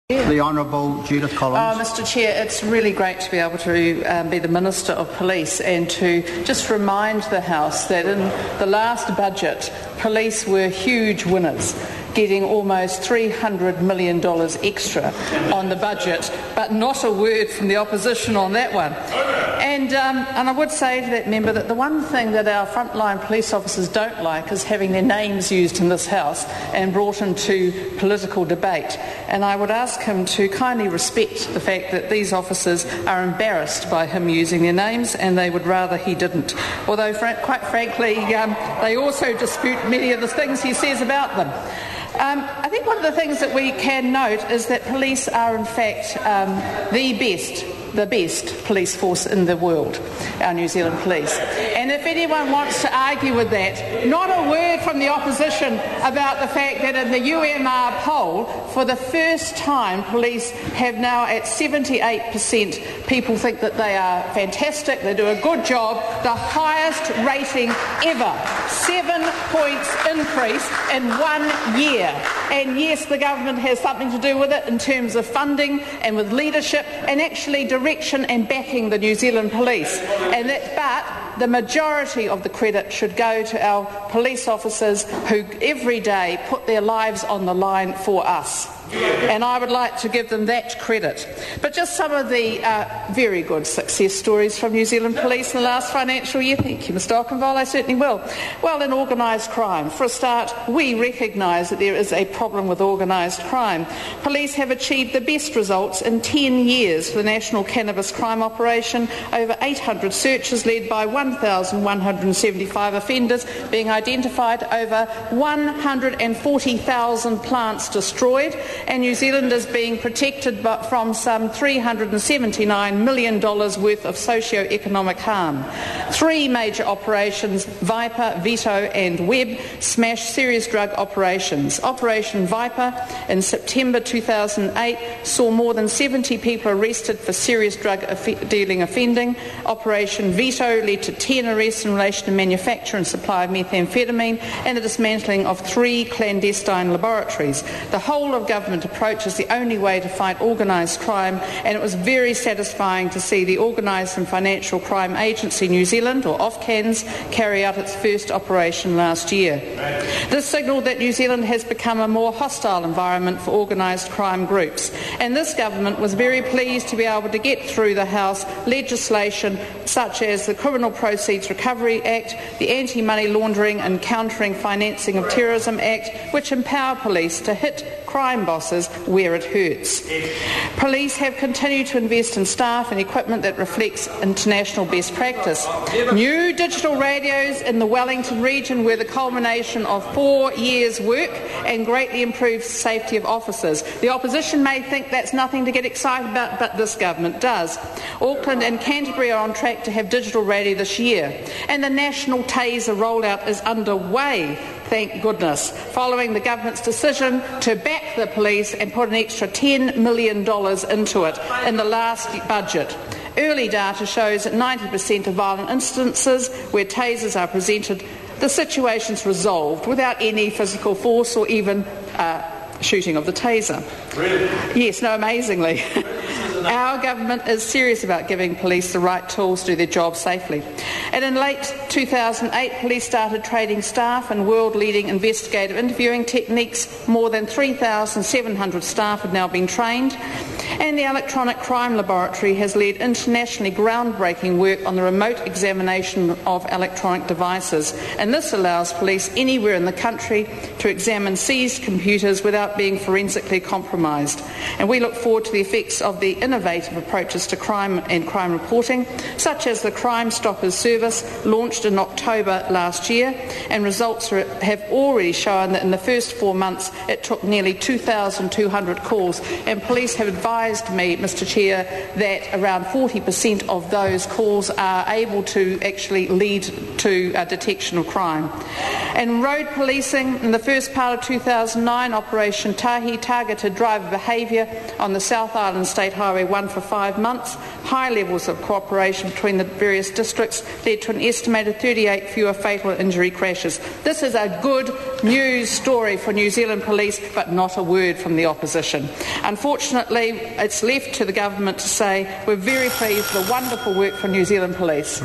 The Honourable Judith Collins. Mr Chair, it's really great to be able to be the Minister of Police and to just remind the House that in the last budget, police were huge winners, getting almost $300 million extra on the budget, but not a word from the opposition on that one. And I would say to that member that the one thing that our frontline police officers don't like is having their names used in this House and brought into political debate. And I would ask him to kindly respect the fact that these officers are embarrassed by him using their names, and they would rather he didn't. Although, quite frankly, they also dispute many of the things he says about them. I think one of the things that we can note is that police are in fact the best police force in the world, our New Zealand police. And if anyone wants to argue with that, not a word from the opposition about the fact that in the UMR poll, for the first time, police have now at 78% people think that they are fantastic, they do a good job, the highest rating ever, 7 points increase in 1 year. And yes, the government has something to do with it in terms of funding and with leadership and actually direction and backing the New Zealand police. But the majority of the credit should go to our police officers who every day put their lives on the line for us. And I would like to give them that credit. But just some of the very good success stories from New Zealand Police in the last financial year. Thank you, Mr Ockenville, I certainly will. Well, in organised crime, for a start, we recognise that there is a problem with organised crime. Police have achieved the best results in 10 years for the National Cannabis Crime Operation, over 800 searches led by 1,175 offenders being identified, over 140,000 plants destroyed, and New Zealand is being protected from some $379 million worth of socio-economic harm. 3 major operations, Viper, Veto and Web, smashed serious drug operations. Operation Viper in September 2008 saw more than 70 people arrested for serious drug dealing offending. Operation Veto led to 10 arrests in relation to manufacture and supply of methamphetamine and the dismantling of 3 clandestine laboratories. The whole of government approach is the only way to fight organised crime, and it was very satisfying to see the Organised and Financial Crime Agency New Zealand, or Ofcans, carry out its first operation last year. This signalled that New Zealand has become a more hostile environment for organised crime groups, and this government was very pleased to be able to get through the House legislation such as the Criminal Proceeds Recovery Act, the Anti-Money Laundering and Countering Financing of Terrorism Act, which empower police to hit crime bosses where it hurts. Police have continued to invest in staff and equipment that reflects international best practice. New digital radios in the Wellington region were the culmination of 4 years' work and greatly improved the safety of officers. The opposition may think that's nothing to get excited about, but this government does. Auckland and Canterbury are on track to have digital radio this year, and the national taser rollout is underway. Thank goodness, following the government's decision to back the police and put an extra $10 million into it in the last budget. Early data shows that 90% of violent instances where tasers are presented, the situation's resolved without any physical force or even shooting of the taser. Really? Yes, no, amazingly. Our government is serious about giving police the right tools to do their job safely. And in late 2008, police started training staff in world-leading investigative interviewing techniques. More than 3,700 staff have now been trained. And the Electronic Crime Laboratory has led internationally groundbreaking work on the remote examination of electronic devices. And this allows police anywhere in the country to examine seized computers without being forensically compromised. And we look forward to the effects of the innovative approaches to crime and crime reporting, such as the Crime Stoppers service launched in October last year, and results have already shown that in the first 4 months it took nearly 2,200 calls, and police have advised me, Mr Chair, that around 40% of those calls are able to actually lead to detection of crime. And road policing, in the first part of 2009, Operation Tahi targeted driver behaviour on the South Island State Highway 1 for 5 months. high levels of cooperation between the various districts led to an estimated 38 fewer fatal injury crashes. This is a good news story for New Zealand Police, but not a word from the opposition. Unfortunately, it's left to the government to say we're very pleased with the wonderful work for New Zealand Police.